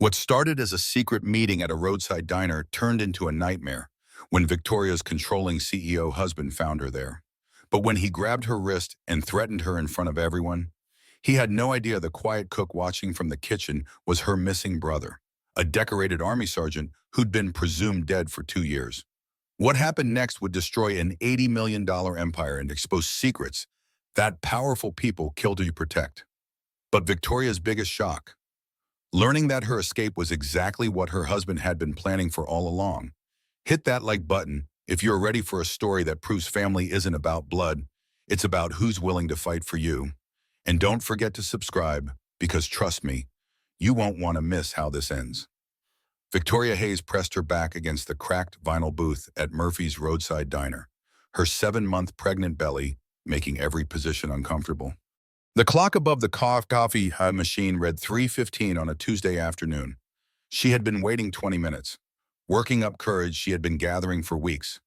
What started as a secret meeting at a roadside diner turned into a nightmare when Victoria's controlling CEO husband found her there. But when he grabbed her wrist and threatened her in front of everyone, he had no idea the quiet cook watching from the kitchen was her missing brother, a decorated army sergeant who'd been presumed dead for 2 years. What happened next would destroy an $80 million empire and expose secrets that powerful people kill to protect. But Victoria's biggest shock, learning that her escape was exactly what her husband had been planning for all along. Hit that like button if you're ready for a story that proves family isn't about blood, it's about who's willing to fight for you. And don't forget to subscribe, because trust me, you won't want to miss how this ends. Victoria Hayes pressed her back against the cracked vinyl booth at Murphy's roadside diner, her 7-month pregnant belly making every position uncomfortable. The clock above the coffee machine read 3:15 on a Tuesday afternoon. She had been waiting 20 minutes, working up courage she had been gathering for weeks.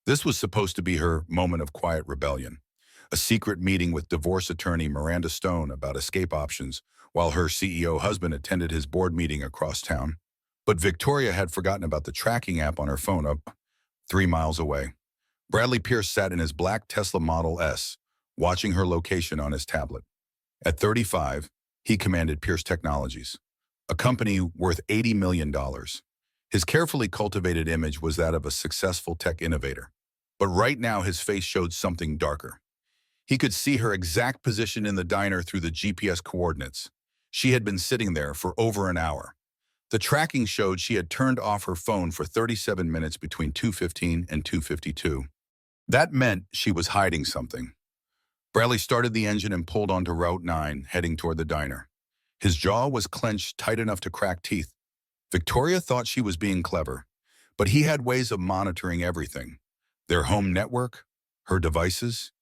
This was supposed to be her moment of quiet rebellion, a secret meeting with divorce attorney Miranda Stone about escape options, while her CEO husband attended his board meeting across town. But Victoria had forgotten about the tracking app on her phone up 3 miles away. Bradley Pierce sat in his black Tesla Model S, watching her location on his tablet. At 35, he commanded Pierce Technologies, a company worth $80 million. His carefully cultivated image was that of a successful tech innovator. But right now his face showed something darker. He could see her exact position in the diner through the GPS coordinates. She had been sitting there for over an hour. The tracking showed she had turned off her phone for 37 minutes between 2:15 and 2:52. That meant she was hiding something. Bradley started the engine and pulled onto Route 9, heading toward the diner. His jaw was clenched tight enough to crack teeth. Victoria thought she was being clever, but he had ways of monitoring everything. Their home network, her devices,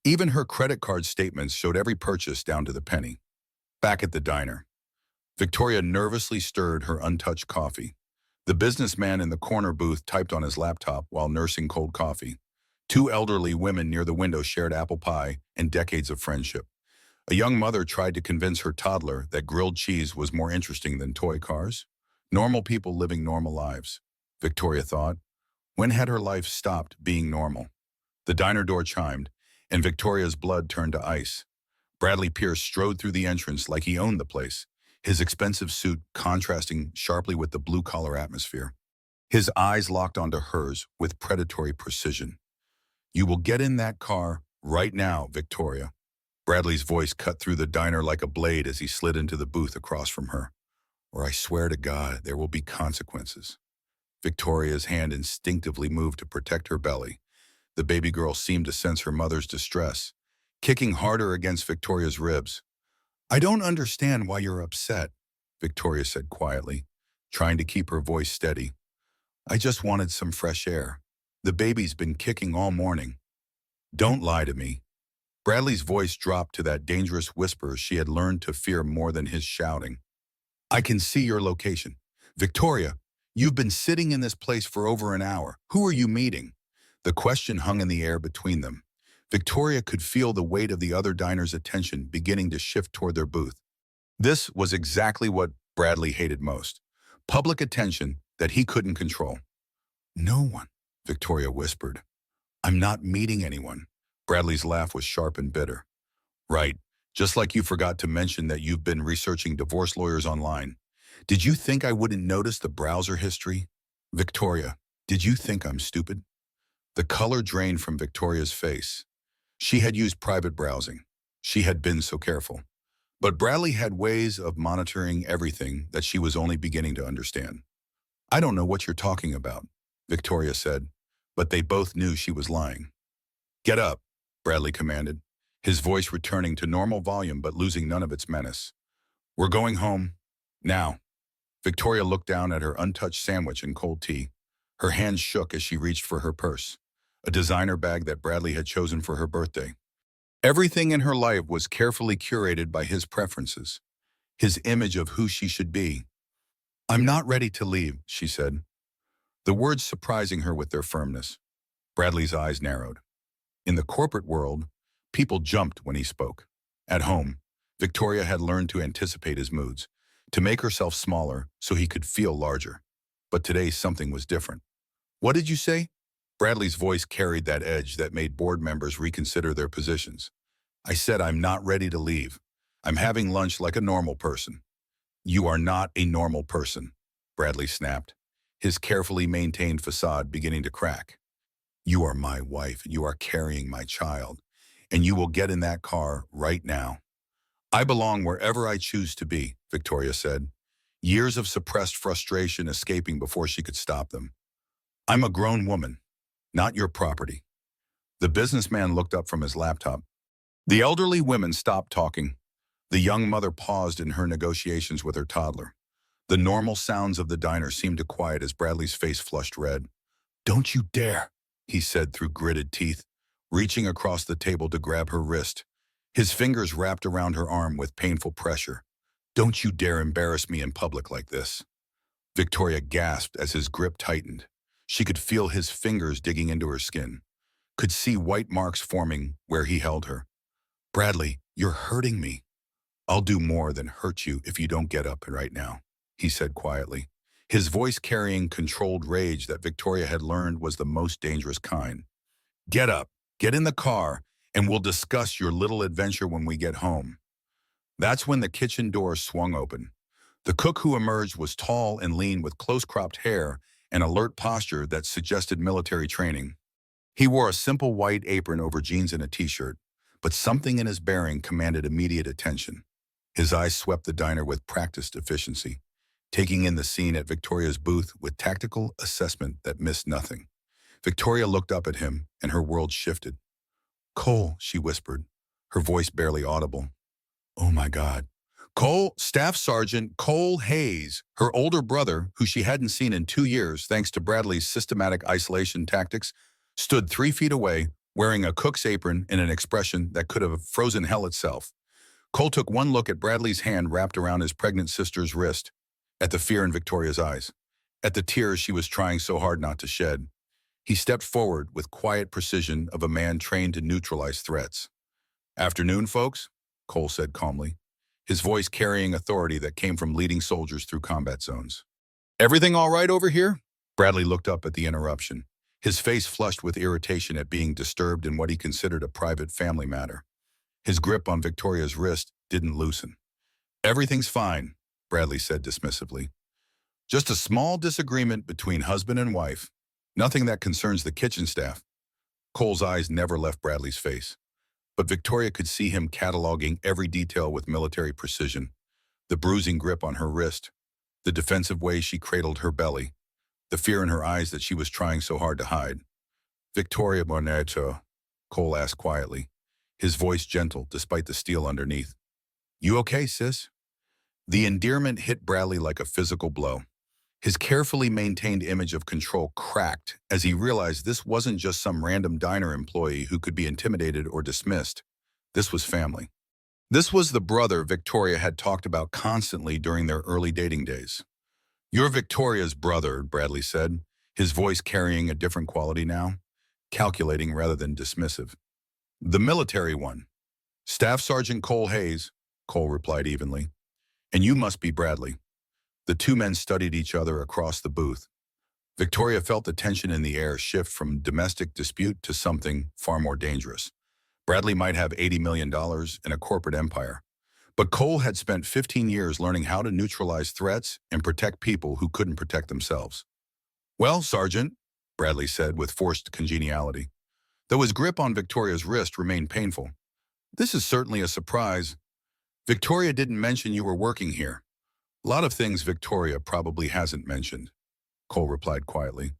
even her credit card statements showed every purchase down to the penny. Back at the diner, Victoria nervously stirred her untouched coffee. The businessman in the corner booth typed on his laptop while nursing cold coffee. 2 elderly women near the window shared apple pie and decades of friendship. A young mother tried to convince her toddler that grilled cheese was more interesting than toy cars. Normal people living normal lives, Victoria thought. When had her life stopped being normal? The diner door chimed, and Victoria's blood turned to ice. Bradley Pierce strode through the entrance like he owned the place, his expensive suit contrasting sharply with the blue-collar atmosphere. His eyes locked onto hers with predatory precision. "You will get in that car right now, Victoria." Bradley's voice cut through the diner like a blade as he slid into the booth across from her. "Or I swear to God, there will be consequences." Victoria's hand instinctively moved to protect her belly. The baby girl seemed to sense her mother's distress, kicking harder against Victoria's ribs. "I don't understand why you're upset," Victoria said quietly, trying to keep her voice steady. "I just wanted some fresh air. The baby's been kicking all morning." "Don't lie to me." Bradley's voice dropped to that dangerous whisper she had learned to fear more than his shouting. "I can see your location. Victoria, you've been sitting in this place for over an hour. Who are you meeting?" The question hung in the air between them. Victoria could feel the weight of the other diner's attention beginning to shift toward their booth. This was exactly what Bradley hated most: public attention that he couldn't control. "No one," Victoria whispered. "I'm not meeting anyone." Bradley's laugh was sharp and bitter. "Right, just like you forgot to mention that you've been researching divorce lawyers online. Did you think I wouldn't notice the browser history? Victoria, did you think I'm stupid?" The color drained from Victoria's face. She had used private browsing. She had been so careful. But Bradley had ways of monitoring everything that she was only beginning to understand. "I don't know what you're talking about," Victoria said, but they both knew she was lying. "Get up," Bradley commanded, his voice returning to normal volume but losing none of its menace. "We're going home. Now." Victoria looked down at her untouched sandwich and cold tea. Her hands shook as she reached for her purse, a designer bag that Bradley had chosen for her birthday. Everything in her life was carefully curated by his preferences, his image of who she should be. "I'm not ready to leave," she said, the words surprising her with their firmness. Bradley's eyes narrowed. In the corporate world, people jumped when he spoke. At home, Victoria had learned to anticipate his moods, to make herself smaller so he could feel larger. But today something was different. What did you say? Bradley's voice carried that edge that made board members reconsider their positions. I said I'm not ready to leave. I'm having lunch like a normal person. You are not a normal person, Bradley snapped, his carefully maintained facade beginning to crack. You are my wife, and you are carrying my child, and you will get in that car right now. I belong wherever I choose to be, Victoria said, years of suppressed frustration escaping before she could stop them. I'm a grown woman, not your property. The businessman looked up from his laptop. The elderly women stopped talking. The young mother paused in her negotiations with her toddler. The normal sounds of the diner seemed to quiet as Bradley's face flushed red. Don't you dare, he said through gritted teeth, reaching across the table to grab her wrist. His fingers wrapped around her arm with painful pressure. Don't you dare embarrass me in public like this. Victoria gasped as his grip tightened. She could feel his fingers digging into her skin, could see white marks forming where he held her. Bradley, you're hurting me. I'll do more than hurt you if you don't get up right now, he said quietly, his voice carrying controlled rage that Victoria had learned was the most dangerous kind. Get up, get in the car, and we'll discuss your little adventure when we get home. That's when the kitchen door swung open. The cook who emerged was tall and lean with close-cropped hair and alert posture that suggested military training. He wore a simple white apron over jeans and a t-shirt, but something in his bearing commanded immediate attention. His eyes swept the diner with practiced efficiency, taking in the scene at Victoria's booth with tactical assessment that missed nothing. Victoria looked up at him, and her world shifted. Cole, she whispered, her voice barely audible. Oh my God. Cole, Staff Sergeant Cole Hayes, her older brother, who she hadn't seen in 2 years thanks to Bradley's systematic isolation tactics, stood 3 feet away, wearing a cook's apron and an expression that could have frozen hell itself. Cole took one look at Bradley's hand wrapped around his pregnant sister's wrist, at the fear in Victoria's eyes, at the tears she was trying so hard not to shed. He stepped forward with quiet precision of a man trained to neutralize threats. Afternoon, folks, Cole said calmly, his voice carrying authority that came from leading soldiers through combat zones. Everything all right over here? Bradley looked up at the interruption, his face flushed with irritation at being disturbed in what he considered a private family matter. His grip on Victoria's wrist didn't loosen. Everything's fine, Bradley said dismissively. Just a small disagreement between husband and wife. Nothing that concerns the kitchen staff. Cole's eyes never left Bradley's face, but Victoria could see him cataloging every detail with military precision. The bruising grip on her wrist, the defensive way she cradled her belly, the fear in her eyes that she was trying so hard to hide. Victoria Barnetto, Cole asked quietly, his voice gentle despite the steel underneath. You okay, sis? The endearment hit Bradley like a physical blow. His carefully maintained image of control cracked as he realized this wasn't just some random diner employee who could be intimidated or dismissed. This was family. This was the brother Victoria had talked about constantly during their early dating days. You're Victoria's brother, Bradley said, his voice carrying a different quality now, calculating rather than dismissive. The military one. Staff Sergeant Cole Hayes, Cole replied evenly. And you must be Bradley. The two men studied each other across the booth. Victoria felt the tension in the air shift from domestic dispute to something far more dangerous. Bradley might have $80 million and a corporate empire, but Cole had spent 15 years learning how to neutralize threats and protect people who couldn't protect themselves. Well, Sergeant, Bradley said with forced congeniality, though his grip on Victoria's wrist remained painful. This is certainly a surprise. Victoria didn't mention you were working here. A lot of things Victoria probably hasn't mentioned, Cole replied quietly.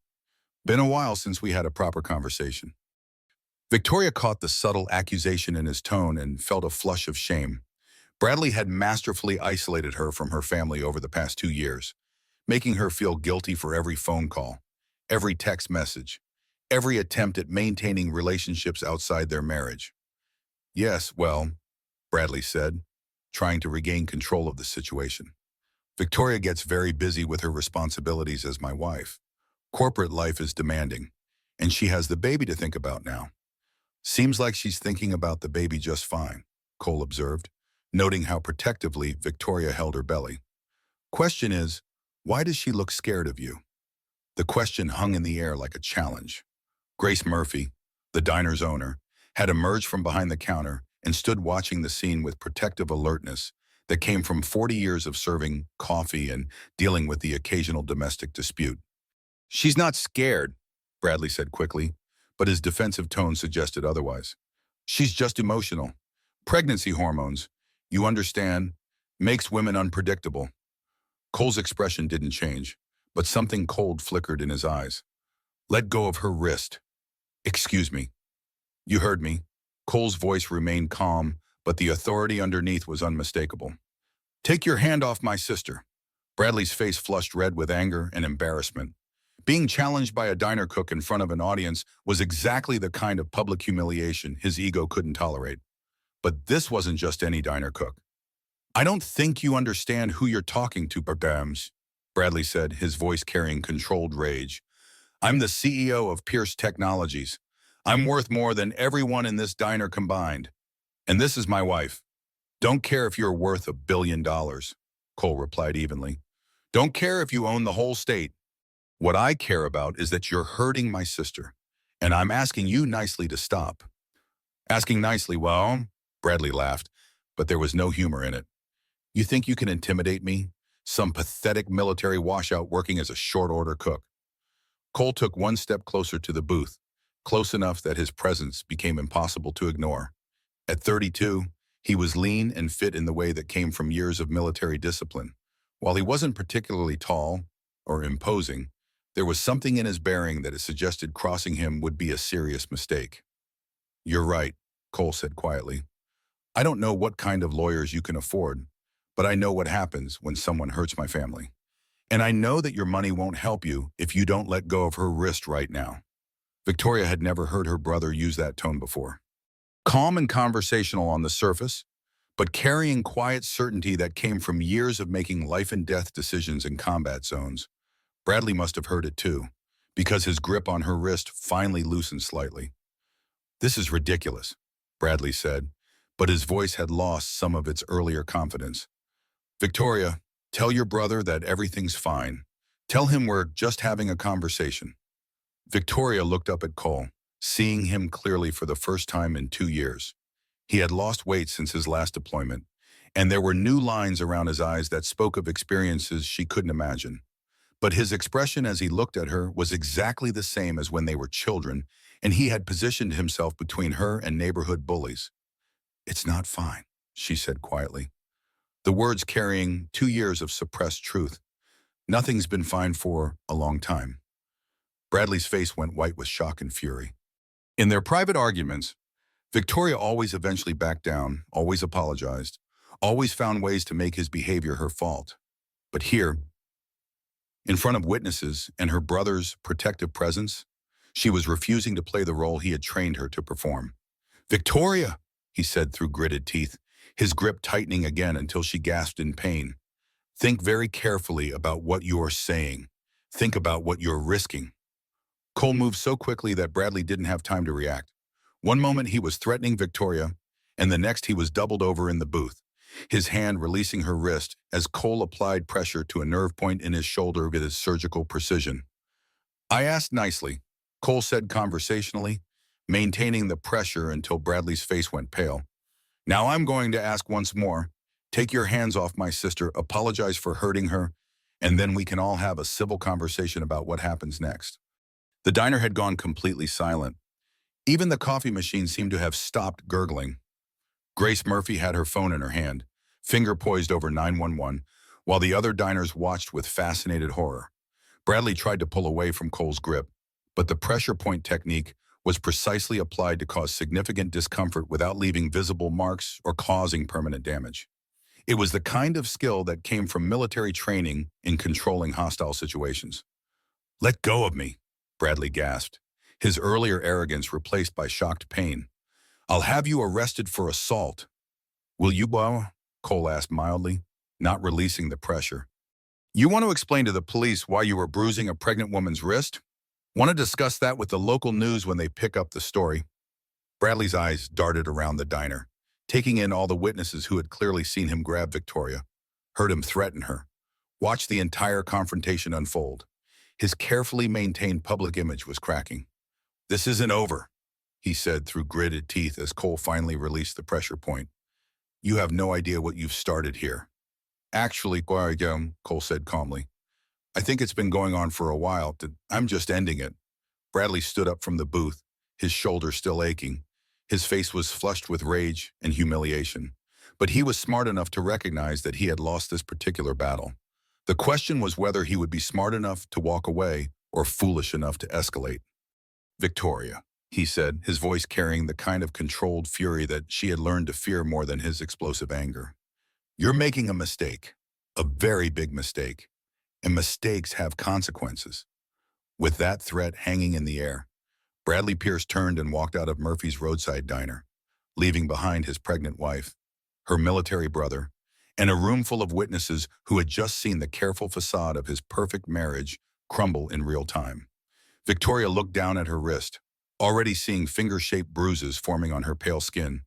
Been a while since we had a proper conversation. Victoria caught the subtle accusation in his tone and felt a flush of shame. Bradley had masterfully isolated her from her family over the past 2 years, making her feel guilty for every phone call, every text message, every attempt at maintaining relationships outside their marriage. Yes, well, Bradley said, trying to regain control of the situation. Victoria gets very busy with her responsibilities as my wife. Corporate life is demanding, and she has the baby to think about now. Seems like she's thinking about the baby just fine, Cole observed, noting how protectively Victoria held her belly. Question is, why does she look scared of you? The question hung in the air like a challenge. Grace Murphy, the diner's owner, had emerged from behind the counter and stood watching the scene with protective alertness that came from 40 years of serving coffee and dealing with the occasional domestic dispute. She's not scared, Bradley said quickly, but his defensive tone suggested otherwise. She's just emotional. Pregnancy hormones, you understand, makes women unpredictable. Cole's expression didn't change, but something cold flickered in his eyes. Let go of her wrist. Excuse me. You heard me. Cole's voice remained calm, but the authority underneath was unmistakable. Take your hand off my sister. Bradley's face flushed red with anger and embarrassment. Being challenged by a diner cook in front of an audience was exactly the kind of public humiliation his ego couldn't tolerate. But this wasn't just any diner cook. I don't think you understand who you're talking to, Bardams, Bradley said, his voice carrying controlled rage. I'm the CEO of Pierce Technologies. I'm worth more than everyone in this diner combined. And this is my wife. Don't care if you're worth $1 billion, Cole replied evenly. Don't care if you own the whole state. What I care about is that you're hurting my sister, and I'm asking you nicely to stop. Asking nicely, well, Bradley laughed, but there was no humor in it. You think you can intimidate me? Some pathetic military washout working as a short-order cook. Cole took one step closer to the booth, close enough that his presence became impossible to ignore. At 32, he was lean and fit in the way that came from years of military discipline. While he wasn't particularly tall or imposing, there was something in his bearing that suggested crossing him would be a serious mistake. You're right, Cole said quietly. I don't know what kind of lawyers you can afford, but I know what happens when someone hurts my family. And I know that your money won't help you if you don't let go of her wrist right now. Victoria had never heard her brother use that tone before. Calm and conversational on the surface, but carrying quiet certainty that came from years of making life and death decisions in combat zones. Bradley must have heard it too, because his grip on her wrist finally loosened slightly. This is ridiculous, Bradley said, but his voice had lost some of its earlier confidence. Victoria, tell your brother that everything's fine. Tell him we're just having a conversation. Victoria looked up at Cole, seeing him clearly for the first time in 2 years. He had lost weight since his last deployment, and there were new lines around his eyes that spoke of experiences she couldn't imagine. But his expression as he looked at her was exactly the same as when they were children, and he had positioned himself between her and neighborhood bullies. It's not fine, she said quietly, the words carrying 2 years of suppressed truth. Nothing's been fine for a long time. Bradley's face went white with shock and fury. In their private arguments, Victoria always eventually backed down, always apologized, always found ways to make his behavior her fault. But here, in front of witnesses and her brother's protective presence, she was refusing to play the role he had trained her to perform. Victoria, he said through gritted teeth, his grip tightening again until she gasped in pain. Think very carefully about what you're saying. Think about what you're risking. Cole moved so quickly that Bradley didn't have time to react. One moment he was threatening Victoria, and the next he was doubled over in the booth, his hand releasing her wrist as Cole applied pressure to a nerve point in his shoulder with his surgical precision. I asked nicely, Cole said conversationally, maintaining the pressure until Bradley's face went pale. Now I'm going to ask once more. Take your hands off my sister, apologize for hurting her, and then we can all have a civil conversation about what happens next. The diner had gone completely silent. Even the coffee machine seemed to have stopped gurgling. Grace Murphy had her phone in her hand, finger poised over 911, while the other diners watched with fascinated horror. Bradley tried to pull away from Cole's grip, but the pressure point technique was precisely applied to cause significant discomfort without leaving visible marks or causing permanent damage. It was the kind of skill that came from military training in controlling hostile situations. Let go of me, Bradley gasped, his earlier arrogance replaced by shocked pain. I'll have you arrested for assault. Will you, Bow? Cole asked mildly, not releasing the pressure. You want to explain to the police why you were bruising a pregnant woman's wrist? Want to discuss that with the local news when they pick up the story? Bradley's eyes darted around the diner, taking in all the witnesses who had clearly seen him grab Victoria, heard him threaten her, Watched the entire confrontation unfold. His carefully maintained public image was cracking. "This isn't over," he said through gritted teeth as Cole finally released the pressure point. "You have no idea what you've started here." "Actually, Cole said calmly. "I think it's been going on for a while. I'm just ending it." Bradley stood up from the booth, his shoulders still aching. His face was flushed with rage and humiliation. But he was smart enough to recognize that he had lost this particular battle. The question was whether he would be smart enough to walk away or foolish enough to escalate. "Victoria," he said, his voice carrying the kind of controlled fury that she had learned to fear more than his explosive anger. "You're making a mistake, a very big mistake, and mistakes have consequences." With that threat hanging in the air, Bradley Pierce turned and walked out of Murphy's roadside diner, leaving behind his pregnant wife, her military brother, and a room full of witnesses who had just seen the careful facade of his perfect marriage crumble in real time. Victoria looked down at her wrist, already seeing finger-shaped bruises forming on her pale skin,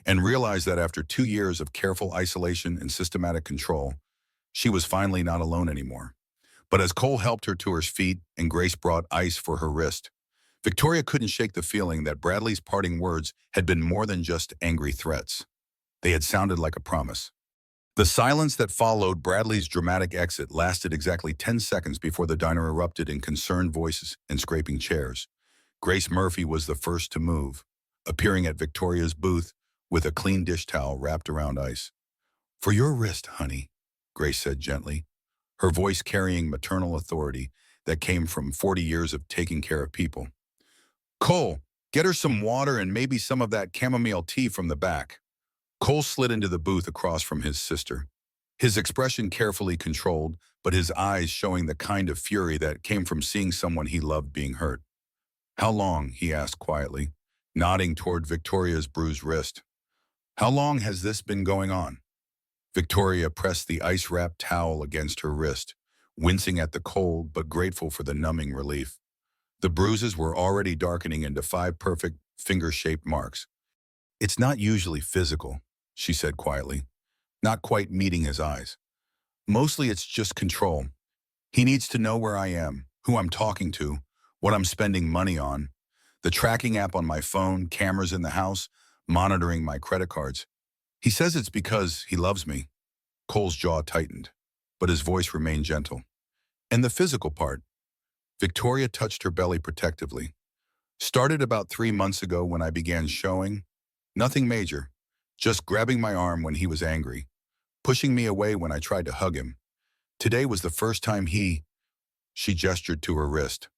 and realized that after 2 years of careful isolation and systematic control, she was finally not alone anymore. But as Cole helped her to her feet and Grace brought ice for her wrist, Victoria couldn't shake the feeling that Bradley's parting words had been more than just angry threats. They had sounded like a promise. The silence that followed Bradley's dramatic exit lasted exactly 10 seconds before the diner erupted in concerned voices and scraping chairs. Grace Murphy was the first to move, appearing at Victoria's booth with a clean dish towel wrapped around ice. "For your wrist, honey," Grace said gently, her voice carrying maternal authority that came from 40 years of taking care of people. "Cole, get her some water and maybe some of that chamomile tea from the back." Cole slid into the booth across from his sister, his expression carefully controlled, but his eyes showing the kind of fury that came from seeing someone he loved being hurt. "How long?" he asked quietly, nodding toward Victoria's bruised wrist. "How long has this been going on?" Victoria pressed the ice-wrapped towel against her wrist, wincing at the cold but grateful for the numbing relief. The bruises were already darkening into 5 perfect finger-shaped marks. "It's not usually physical," she said quietly, not quite meeting his eyes. "Mostly it's just control. He needs to know where I am, who I'm talking to, what I'm spending money on, the tracking app on my phone, cameras in the house, monitoring my credit cards. He says it's because he loves me." Cole's jaw tightened, but his voice remained gentle. "And the physical part?" Victoria touched her belly protectively. "Started about 3 months ago when I began showing. Nothing major, just grabbing my arm when he was angry, pushing me away when I tried to hug him. Today was the first time She gestured to her wrist,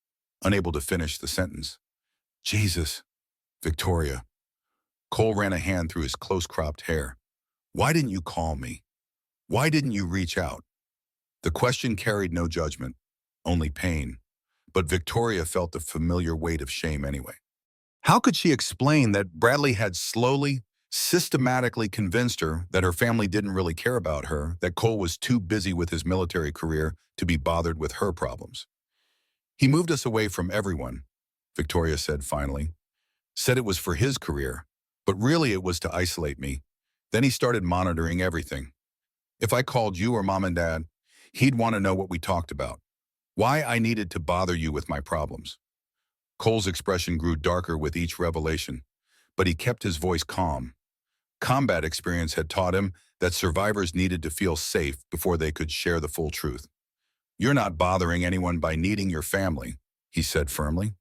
unable to finish the sentence. "Jesus, Victoria." Cole ran a hand through his close-cropped hair. "Why didn't you call me? Why didn't you reach out?" The question carried no judgment, only pain. But Victoria felt the familiar weight of shame anyway. How could she explain that Bradley had slowly, systematically convinced her that her family didn't really care about her, that Cole was too busy with his military career to be bothered with her problems? "He moved us away from everyone," Victoria said finally. "Said it was for his career, but really it was to isolate me. Then he started monitoring everything. If I called you or Mom and Dad, he'd want to know what we talked about. Why I needed to bother you with my problems." Cole's expression grew darker with each revelation, but he kept his voice calm. Combat experience had taught him that survivors needed to feel safe before they could share the full truth. "You're not bothering anyone by needing your family," he said firmly.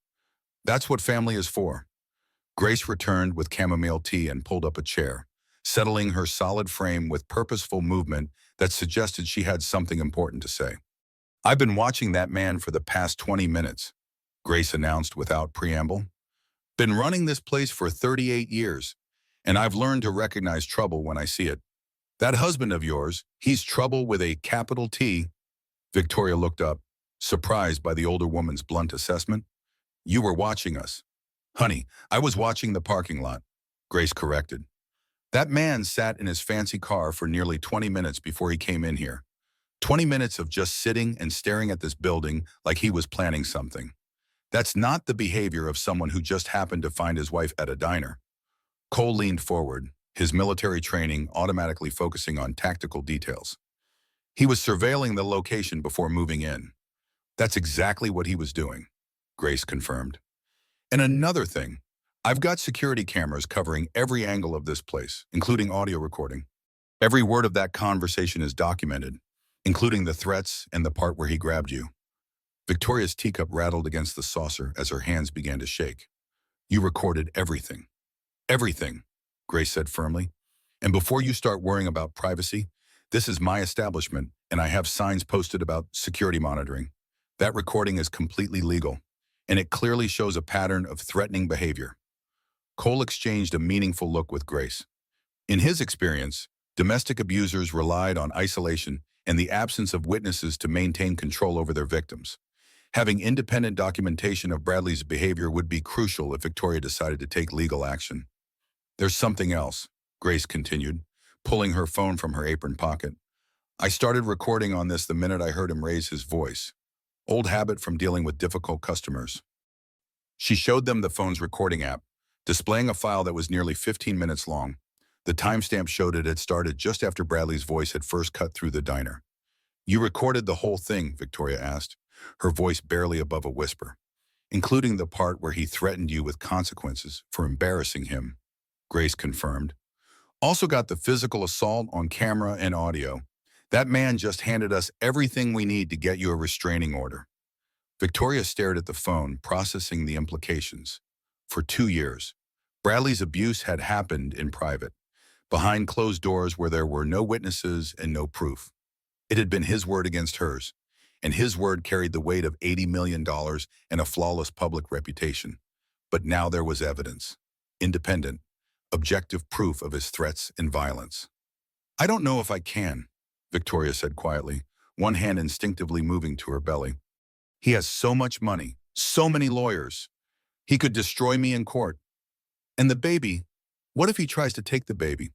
"That's what family is for." Grace returned with chamomile tea and pulled up a chair, settling her solid frame with purposeful movement that suggested she had something important to say. "I've been watching that man for the past 20 minutes, Grace announced without preamble. "Been running this place for 38 years, and I've learned to recognize trouble when I see it. That husband of yours, he's trouble with a capital T." Victoria looked up, surprised by the older woman's blunt assessment. "You were watching us." "Honey, I was watching the parking lot," Grace corrected. "That man sat in his fancy car for nearly 20 minutes before he came in here. 20 minutes of just sitting and staring at this building like he was planning something. That's not the behavior of someone who just happened to find his wife at a diner." Cole leaned forward, his military training automatically focusing on tactical details. He was surveilling the location before moving in. That's exactly what he was doing, Grace confirmed. And another thing, I've got security cameras covering every angle of this place, including audio recording. Every word of that conversation is documented, including the threats and the part where he grabbed you. Victoria's teacup rattled against the saucer as her hands began to shake. You recorded everything. Everything, Grace said firmly. And before you start worrying about privacy, this is my establishment, and I have signs posted about security monitoring. That recording is completely legal, and it clearly shows a pattern of threatening behavior. Cole exchanged a meaningful look with Grace. In his experience, domestic abusers relied on isolation and the absence of witnesses to maintain control over their victims. Having independent documentation of Bradley's behavior would be crucial if Victoria decided to take legal action. There's something else, Grace continued, pulling her phone from her apron pocket. I started recording on this the minute I heard him raise his voice. Old habit from dealing with difficult customers. She showed them the phone's recording app, displaying a file that was nearly 15 minutes long. The timestamp showed it had started just after Bradley's voice had first cut through the diner. You recorded the whole thing, Victoria asked, her voice barely above a whisper, including the part where he threatened you with consequences for embarrassing him, Grace confirmed. Also got the physical assault on camera and audio. That man just handed us everything we need to get you a restraining order. Victoria stared at the phone, processing the implications. For 2 years, Bradley's abuse had happened in private, behind closed doors where there were no witnesses and no proof. It had been his word against hers, and his word carried the weight of $80 million and a flawless public reputation. But now there was evidence, independent, objective proof of his threats and violence. I don't know if I can, Victoria said quietly, one hand instinctively moving to her belly. He has so much money, so many lawyers. He could destroy me in court. And the baby, what if he tries to take the baby?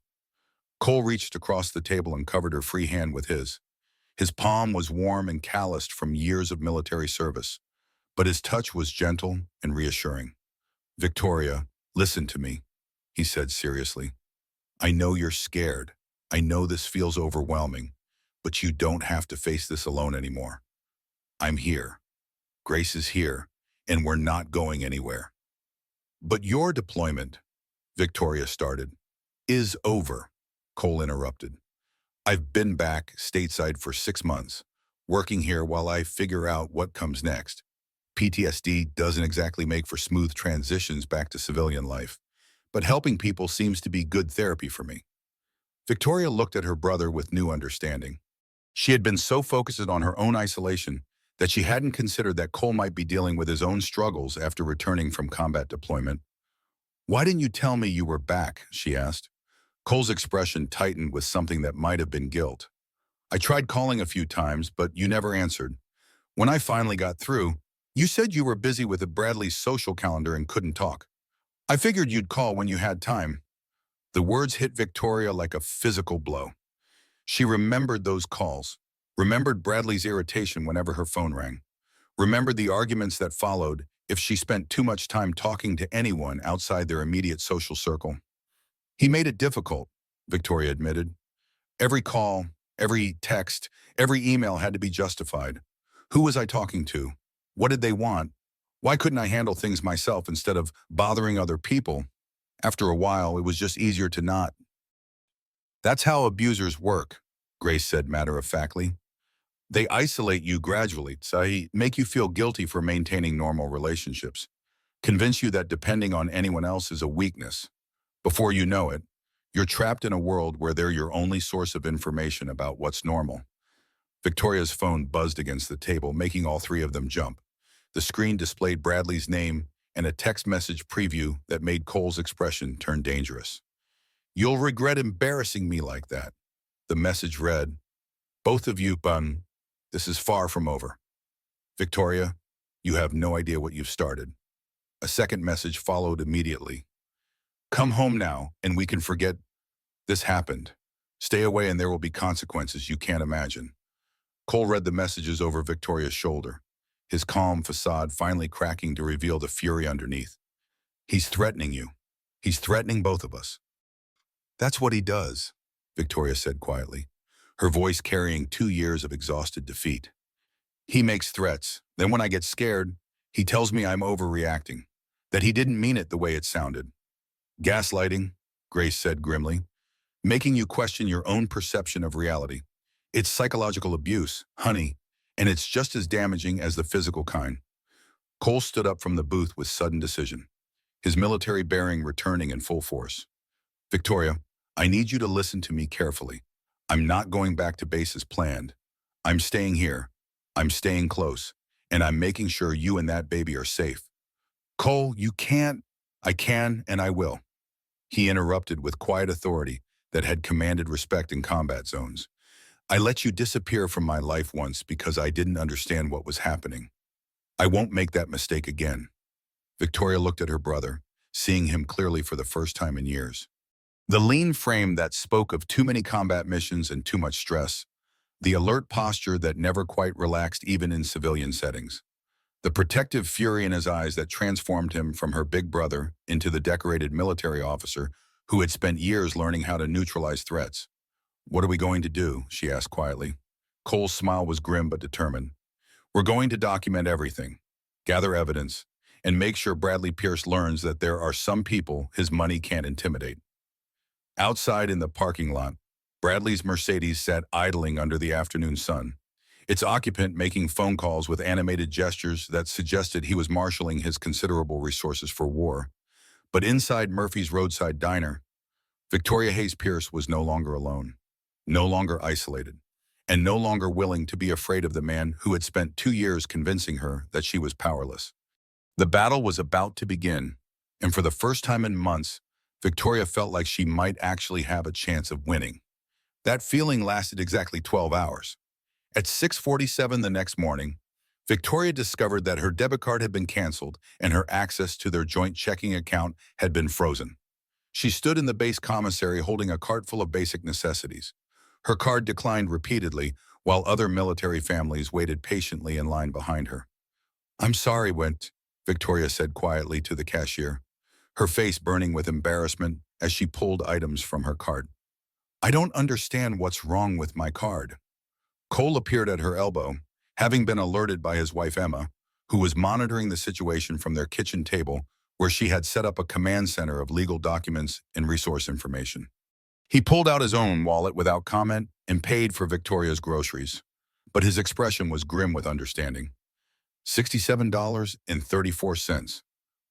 Cole reached across the table and covered her free hand with his. His palm was warm and calloused from years of military service, but his touch was gentle and reassuring. Victoria, listen to me, he said seriously. I know you're scared. I know this feels overwhelming, but you don't have to face this alone anymore. I'm here. Grace is here, and we're not going anywhere. But your deployment, Victoria started, is over, Cole interrupted. I've been back stateside for 6 months, working here while I figure out what comes next. PTSD doesn't exactly make for smooth transitions back to civilian life, but helping people seems to be good therapy for me. Victoria looked at her brother with new understanding. She had been so focused on her own isolation that she hadn't considered that Cole might be dealing with his own struggles after returning from combat deployment. Why didn't you tell me you were back? She asked. Cole's expression tightened with something that might have been guilt. I tried calling a few times, but you never answered. When I finally got through, you said you were busy with Bradley's social calendar and couldn't talk. I figured you'd call when you had time. The words hit Victoria like a physical blow. She remembered those calls, remembered Bradley's irritation whenever her phone rang, remembered the arguments that followed if she spent too much time talking to anyone outside their immediate social circle. He made it difficult, Victoria admitted. Every call, every text, every email had to be justified. Who was I talking to? What did they want? Why couldn't I handle things myself instead of bothering other people? After a while, it was just easier to not. That's how abusers work, Grace said matter-of-factly. They isolate you gradually, make you feel guilty for maintaining normal relationships, convince you that depending on anyone else is a weakness. Before you know it, you're trapped in a world where they're your only source of information about what's normal. Victoria's phone buzzed against the table, making all three of them jump. The screen displayed Bradley's name and a text message preview that made Cole's expression turn dangerous. You'll regret embarrassing me like that. The message read, both of you, bun, this is far from over. Victoria, you have no idea what you've started. A second message followed immediately. Come home now, and we can forget this happened. Stay away and there will be consequences you can't imagine. Cole read the messages over Victoria's shoulder, his calm facade finally cracking to reveal the fury underneath. He's threatening you. He's threatening both of us. That's what he does, Victoria said quietly. her voice carrying 2 years of exhausted defeat. He makes threats. Then when I get scared, he tells me I'm overreacting, that he didn't mean it the way it sounded. Gaslighting, Grace said grimly, making you question your own perception of reality. It's psychological abuse, honey, and it's just as damaging as the physical kind. Cole stood up from the booth with sudden decision, his military bearing returning in full force. Victoria, I need you to listen to me carefully. I'm not going back to base as planned. I'm staying here. I'm staying close. And I'm making sure you and that baby are safe. Cole, you can't. I can and I will. He interrupted with quiet authority that had commanded respect in combat zones. I let you disappear from my life once because I didn't understand what was happening. I won't make that mistake again. Victoria looked at her brother, seeing him clearly for the first time in years. The lean frame that spoke of too many combat missions and too much stress. The alert posture that never quite relaxed even in civilian settings. The protective fury in his eyes that transformed him from her big brother into the decorated military officer who had spent years learning how to neutralize threats. What are we going to do? She asked quietly. Cole's smile was grim but determined. We're going to document everything, gather evidence, and make sure Bradley Pierce learns that there are some people his money can't intimidate. Outside in the parking lot, Bradley's Mercedes sat idling under the afternoon sun, its occupant making phone calls with animated gestures that suggested he was marshaling his considerable resources for war. But inside Murphy's roadside diner, Victoria Hayes Pierce was no longer alone, no longer isolated, and no longer willing to be afraid of the man who had spent 2 years convincing her that she was powerless. The battle was about to begin, and for the first time in months, Victoria felt like she might actually have a chance of winning. That feeling lasted exactly 12 hours. At 6:47 the next morning, Victoria discovered that her debit card had been canceled and her access to their joint checking account had been frozen. She stood in the base commissary holding a cart full of basic necessities. Her card declined repeatedly, while other military families waited patiently in line behind her. I'm sorry, Wint, Victoria said quietly to the cashier, her face burning with embarrassment as she pulled items from her cart. I don't understand what's wrong with my card. Cole appeared at her elbow, having been alerted by his wife Emma, who was monitoring the situation from their kitchen table where she had set up a command center of legal documents and resource information. He pulled out his own wallet without comment and paid for Victoria's groceries, but his expression was grim with understanding. $67.34,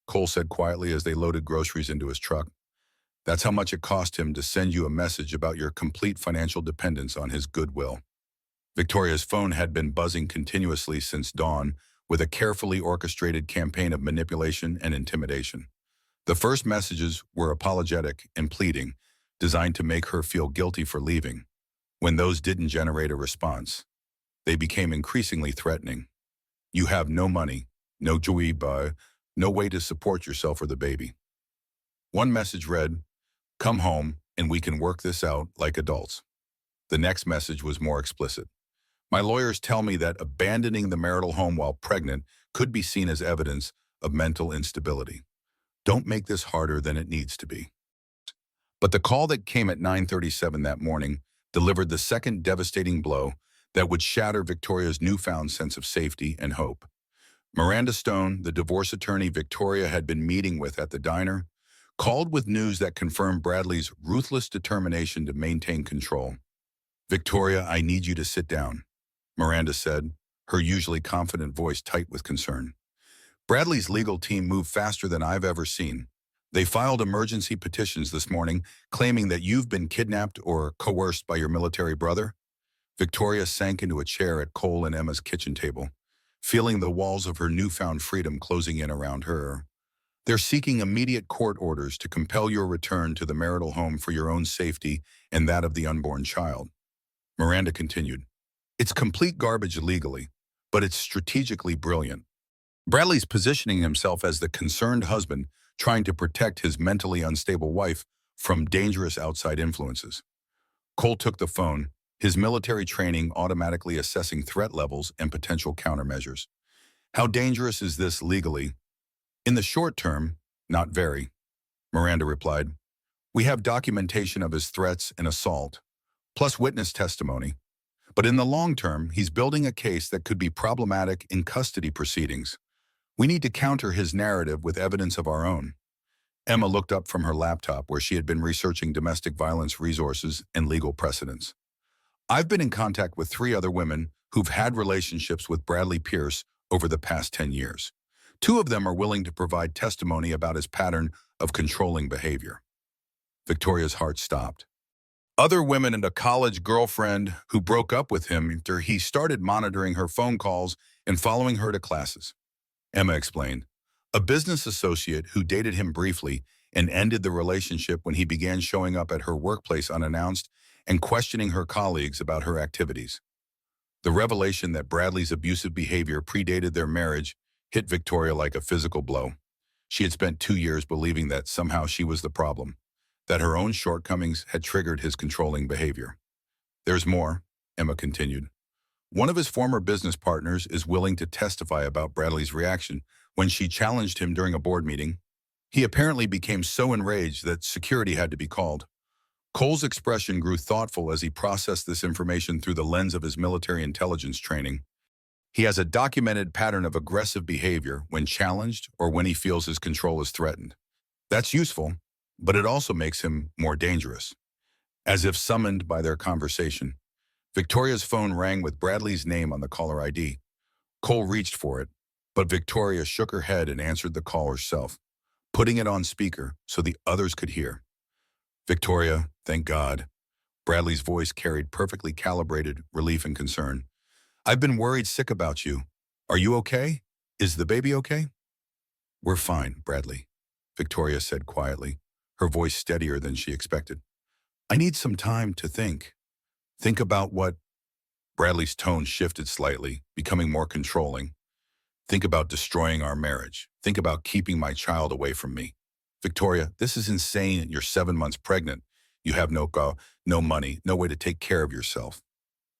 Cole said quietly as they loaded groceries into his truck. That's how much it cost him to send you a message about your complete financial dependence on his goodwill. Victoria's phone had been buzzing continuously since dawn with a carefully orchestrated campaign of manipulation and intimidation. The first messages were apologetic and pleading, designed to make her feel guilty for leaving. When those didn't generate a response, they became increasingly threatening. You have no money, no joy, no way to support yourself or the baby. One message read, come home and we can work this out like adults. The next message was more explicit. My lawyers tell me that abandoning the marital home while pregnant could be seen as evidence of mental instability. Don't make this harder than it needs to be. But the call that came at 9:37 that morning delivered the second devastating blow that would shatter Victoria's newfound sense of safety and hope. Miranda Stone, the divorce attorney Victoria had been meeting with at the diner, called with news that confirmed Bradley's ruthless determination to maintain control. Victoria, I need you to sit down, Miranda said, her usually confident voice tight with concern. Bradley's legal team moved faster than I've ever seen. They filed emergency petitions this morning claiming that you've been kidnapped or coerced by your military brother. Victoria sank into a chair at Cole and Emma's kitchen table, feeling the walls of her newfound freedom closing in around her. They're seeking immediate court orders to compel your return to the marital home for your own safety and that of the unborn child. Miranda continued, it's complete garbage legally, but it's strategically brilliant. Bradley's positioning himself as the concerned husband trying to protect his mentally unstable wife from dangerous outside influences. Cole took the phone, his military training automatically assessing threat levels and potential countermeasures. How dangerous is this legally? In the short term, not very, Miranda replied. We have documentation of his threats and assault. plus witness testimony. But in the long term, he's building a case that could be problematic in custody proceedings. We need to counter his narrative with evidence of our own. Emma looked up from her laptop where she had been researching domestic violence resources and legal precedents. I've been in contact with 3 other women who've had relationships with Bradley Pierce over the past 10 years. 2 of them are willing to provide testimony about his pattern of controlling behavior. Victoria's heart stopped. Other women and a college girlfriend who broke up with him after he started monitoring her phone calls and following her to classes. Emma explained. A business associate who dated him briefly and ended the relationship when he began showing up at her workplace unannounced and questioning her colleagues about her activities. The revelation that Bradley's abusive behavior predated their marriage hit Victoria like a physical blow. She had spent 2 years believing that somehow she was the problem, that her own shortcomings had triggered his controlling behavior. There's more, Emma continued. One of his former business partners is willing to testify about Bradley's reaction when she challenged him during a board meeting. He apparently became so enraged that security had to be called. Cole's expression grew thoughtful as he processed this information through the lens of his military intelligence training. He has a documented pattern of aggressive behavior when challenged or when he feels his control is threatened. That's useful, but it also makes him more dangerous. As if summoned by their conversation, Victoria's phone rang with Bradley's name on the caller ID. Cole reached for it, but Victoria shook her head and answered the call herself, putting it on speaker so the others could hear. Victoria, thank God. Bradley's voice carried perfectly calibrated relief and concern. I've been worried sick about you. Are you okay? Is the baby okay? We're fine, Bradley, Victoria said quietly, her voice steadier than she expected. I need some time to think. Think about what? Bradley's tone shifted slightly, becoming more controlling. Think about destroying our marriage. Think about keeping my child away from me. Victoria, this is insane. You're 7 months pregnant. You have no money, no way to take care of yourself.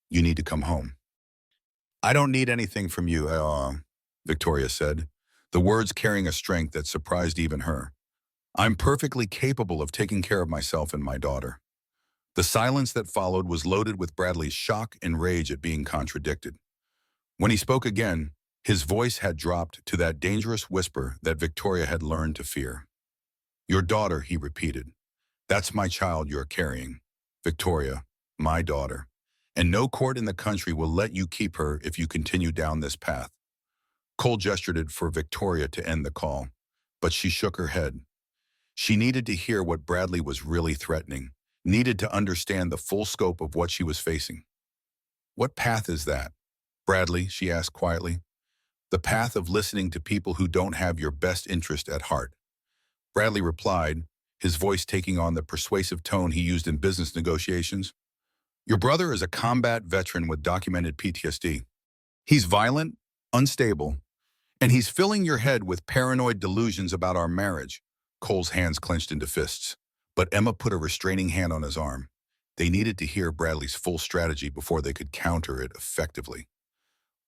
You need to come home. I don't need anything from you, Victoria said, the words carrying a strength that surprised even her. I'm perfectly capable of taking care of myself and my daughter. The silence that followed was loaded with Bradley's shock and rage at being contradicted. When he spoke again, his voice had dropped to that dangerous whisper that Victoria had learned to fear. Your daughter, he repeated. That's my child you're carrying. Victoria, my daughter. And no court in the country will let you keep her if you continue down this path. Cole gestured for Victoria to end the call, but she shook her head. She needed to hear what Bradley was really threatening, needed to understand the full scope of what she was facing. What path is that? Bradley, she asked quietly. The path of listening to people who don't have your best interest at heart. Bradley replied, his voice taking on the persuasive tone he used in business negotiations. Your brother is a combat veteran with documented PTSD. He's violent, unstable, and he's filling your head with paranoid delusions about our marriage. Cole's hands clenched into fists, but Emma put a restraining hand on his arm. They needed to hear Bradley's full strategy before they could counter it effectively.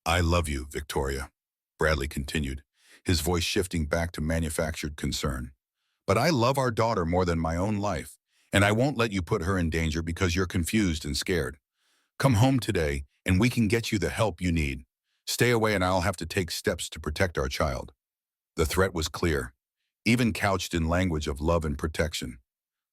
I love you, Victoria, Bradley continued, his voice shifting back to manufactured concern. But I love our daughter more than my own life, and I won't let you put her in danger because you're confused and scared. Come home today, and we can get you the help you need. Stay away and I'll have to take steps to protect our child. The threat was clear, even couched in language of love and protection.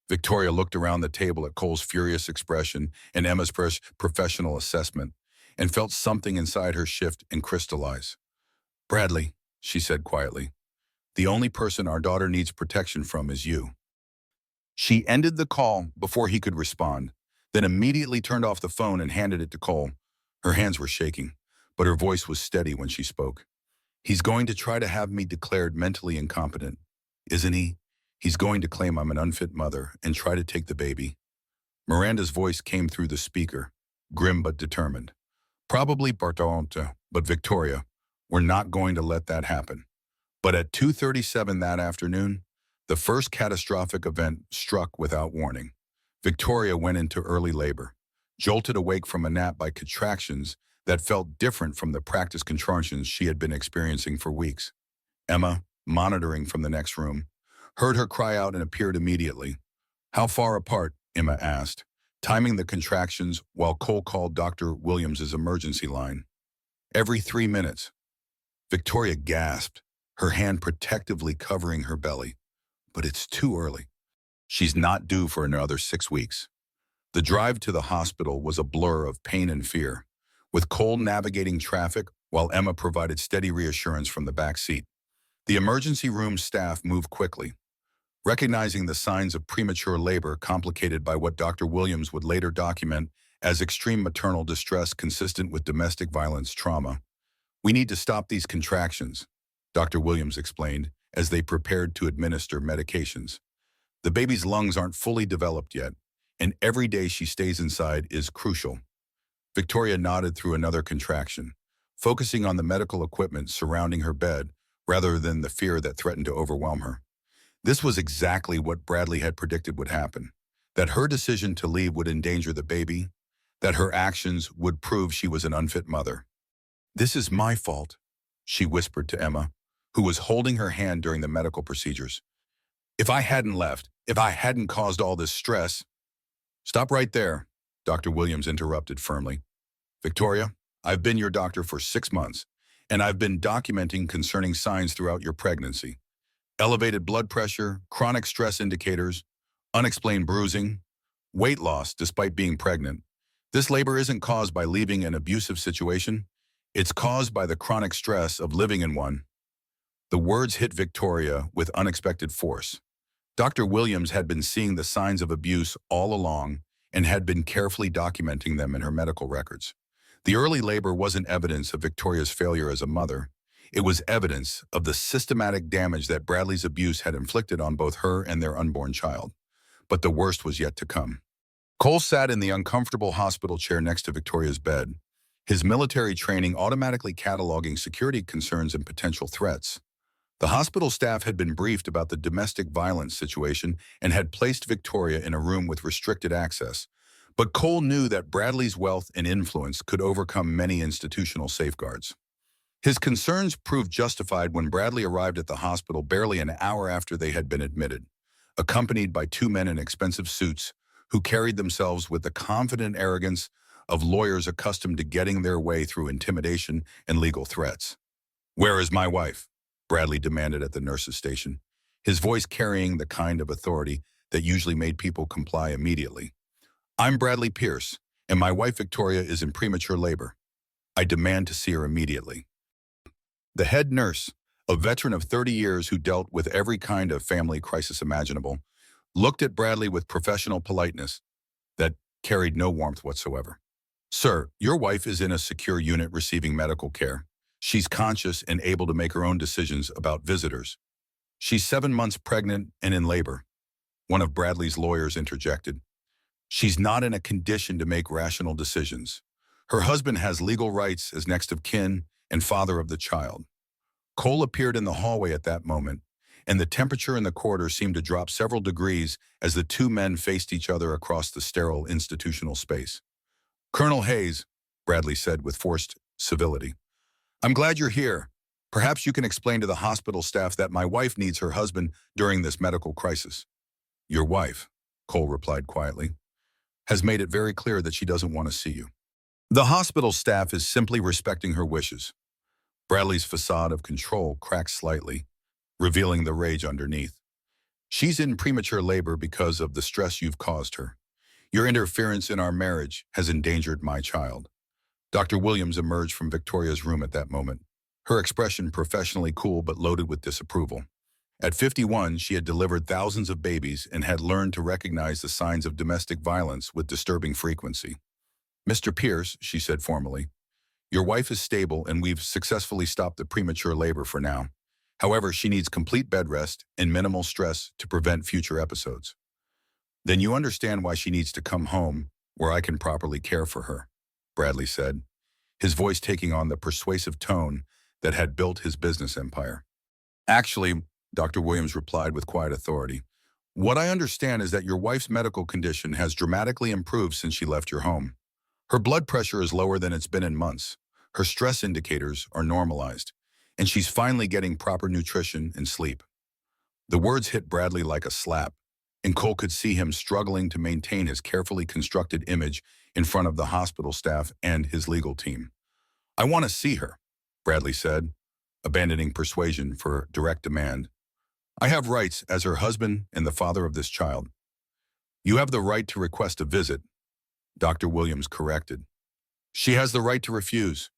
Victoria looked around the table at Cole's furious expression and Emma's professional assessment, and felt something inside her shift and crystallize. Bradley, she said quietly, the only person our daughter needs protection from is you. She ended the call before he could respond, then immediately turned off the phone and handed it to Cole. Her hands were shaking, but her voice was steady when she spoke. He's going to try to have me declared mentally incompetent, isn't he? He's going to claim I'm an unfit mother and try to take the baby. Miranda's voice came through the speaker, grim but determined. Probably Bartolante, but Victoria, we're not going to let that happen. But at 2:37 that afternoon, the first catastrophic event struck without warning. Victoria went into early labor, jolted awake from a nap by contractions that felt different from the practice contractions she had been experiencing for weeks. Emma, monitoring from the next room, heard her cry out and appeared immediately. How far apart? Emma asked, timing the contractions while Cole called Dr. Williams's emergency line. Every 3 minutes, Victoria gasped, her hand protectively covering her belly. But it's too early. She's not due for another 6 weeks. The drive to the hospital was a blur of pain and fear, with Cole navigating traffic while Emma provided steady reassurance from the back seat. The emergency room staff moved quickly, recognizing the signs of premature labor complicated by what Dr. Williams would later document as extreme maternal distress consistent with domestic violence trauma. "We need to stop these contractions," Dr. Williams explained as they prepared to administer medications. "The baby's lungs aren't fully developed yet, and every day she stays inside is crucial." Victoria nodded through another contraction, focusing on the medical equipment surrounding her bed rather than the fear that threatened to overwhelm her. This was exactly what Bradley had predicted would happen, that her decision to leave would endanger the baby, that her actions would prove she was an unfit mother. "This is my fault," she whispered to Emma, who was holding her hand during the medical procedures. "If I hadn't left, if I hadn't caused all this stress—" "Stop right there," Dr. Williams interrupted firmly. "Victoria, I've been your doctor for 6 months, and I've been documenting concerning signs throughout your pregnancy. Elevated blood pressure, chronic stress indicators, unexplained bruising, weight loss despite being pregnant. This labor isn't caused by leaving an abusive situation. It's caused by the chronic stress of living in one." The words hit Victoria with unexpected force. Dr. Williams had been seeing the signs of abuse all along and had been carefully documenting them in her medical records. The early labor wasn't evidence of Victoria's failure as a mother. It was evidence of the systematic damage that Bradley's abuse had inflicted on both her and their unborn child. But the worst was yet to come. Cole sat in the uncomfortable hospital chair next to Victoria's bed, his military training automatically cataloging security concerns and potential threats. The hospital staff had been briefed about the domestic violence situation and had placed Victoria in a room with restricted access. But Cole knew that Bradley's wealth and influence could overcome many institutional safeguards. His concerns proved justified when Bradley arrived at the hospital barely an hour after they had been admitted, accompanied by 2 men in expensive suits who carried themselves with the confident arrogance of lawyers accustomed to getting their way through intimidation and legal threats. "Where is my wife?" Bradley demanded at the nurse's station, his voice carrying the kind of authority that usually made people comply immediately. "I'm Bradley Pierce, and my wife Victoria is in premature labor. I demand to see her immediately." The head nurse, a veteran of 30 years who dealt with every kind of family crisis imaginable, looked at Bradley with professional politeness that carried no warmth whatsoever. "Sir, your wife is in a secure unit receiving medical care. She's conscious and able to make her own decisions about visitors. She's 7 months pregnant and in labor," one of Bradley's lawyers interjected. "She's not in a condition to make rational decisions. Her husband has legal rights as next of kin and father of the child." Cole appeared in the hallway at that moment, and the temperature in the corridor seemed to drop several degrees as the 2 men faced each other across the sterile institutional space. "Colonel Hayes," Bradley said with forced civility, "I'm glad you're here. Perhaps you can explain to the hospital staff that my wife needs her husband during this medical crisis." "Your wife," Cole replied quietly, "has made it very clear that she doesn't want to see you. The hospital staff is simply respecting her wishes." Bradley's facade of control cracked slightly, revealing the rage underneath. "She's in premature labor because of the stress you've caused her. Your interference in our marriage has endangered my child." Dr. Williams emerged from Victoria's room at that moment, her expression professionally cool but loaded with disapproval. At 51, she had delivered thousands of babies and had learned to recognize the signs of domestic violence with disturbing frequency. "Mr. Pierce," she said formally, "your wife is stable and we've successfully stopped the premature labor for now. However, she needs complete bed rest and minimal stress to prevent future episodes." "Then you understand why she needs to come home where I can properly care for her," Bradley said, his voice taking on the persuasive tone that had built his business empire. "Actually," Dr. Williams replied with quiet authority, "what I understand is that your wife's medical condition has dramatically improved since she left your home. Her blood pressure is lower than it's been in months. Her stress indicators are normalized, and she's finally getting proper nutrition and sleep." The words hit Bradley like a slap, and Cole could see him struggling to maintain his carefully constructed image in front of the hospital staff and his legal team. "I want to see her," Bradley said, abandoning persuasion for direct demand. "I have rights as her husband and the father of this child." "You have the right to request a visit," Dr. Williams corrected. "She has the right to refuse.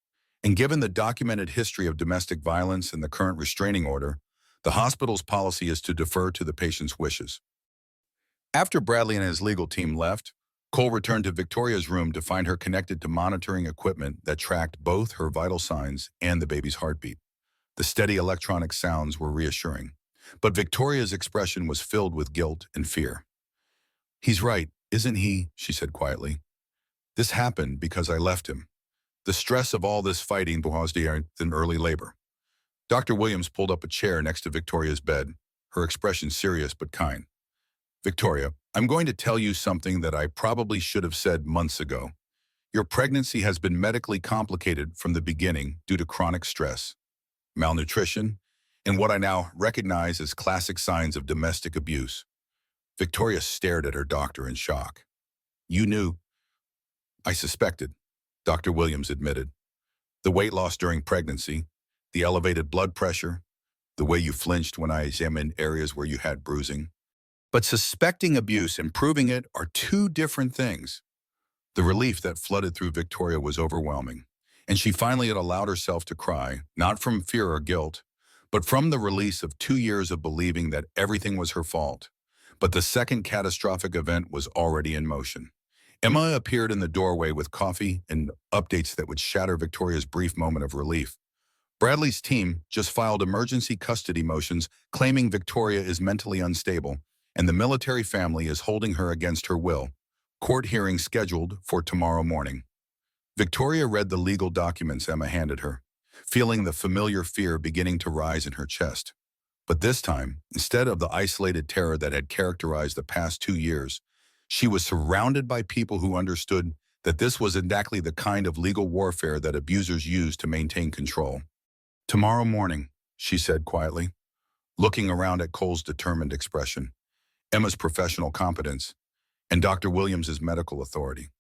And given the documented history of domestic violence and the current restraining order, the hospital's policy is to defer to the patient's wishes." After Bradley and his legal team left, Cole returned to Victoria's room to find her connected to monitoring equipment that tracked both her vital signs and the baby's heartbeat. The steady electronic sounds were reassuring, but Victoria's expression was filled with guilt and fear. "He's right, isn't he?" she said quietly. "This happened because I left him. The stress of all this fighting caused an early labor." Dr. Williams pulled up a chair next to Victoria's bed, her expression serious but kind. "Victoria, I'm going to tell you something that I probably should have said months ago. Your pregnancy has been medically complicated from the beginning due to chronic stress, malnutrition, and what I now recognize as classic signs of domestic abuse." Victoria stared at her doctor in shock. "You knew?" "I suspected," Dr. Williams admitted. "The weight loss during pregnancy, the elevated blood pressure, the way you flinched when I examined areas where you had bruising. But suspecting abuse and proving it are two different things." The relief that flooded through Victoria was overwhelming, and she finally had allowed herself to cry, not from fear or guilt, but from the release of 2 years of believing that everything was her fault. But the second catastrophic event was already in motion. Emma appeared in the doorway with coffee and updates that would shatter Victoria's brief moment of relief. Bradley's team just filed emergency custody motions claiming Victoria is mentally unstable, and the military family is holding her against her will. Court hearing scheduled for tomorrow morning. Victoria read the legal documents Emma handed her, feeling the familiar fear beginning to rise in her chest. But this time, instead of the isolated terror that had characterized the past 2 years, she was surrounded by people who understood that this was exactly the kind of legal warfare that abusers use to maintain control. "Tomorrow morning," she said quietly, looking around at Cole's determined expression, Emma's professional competence, and Dr. Williams's medical authority.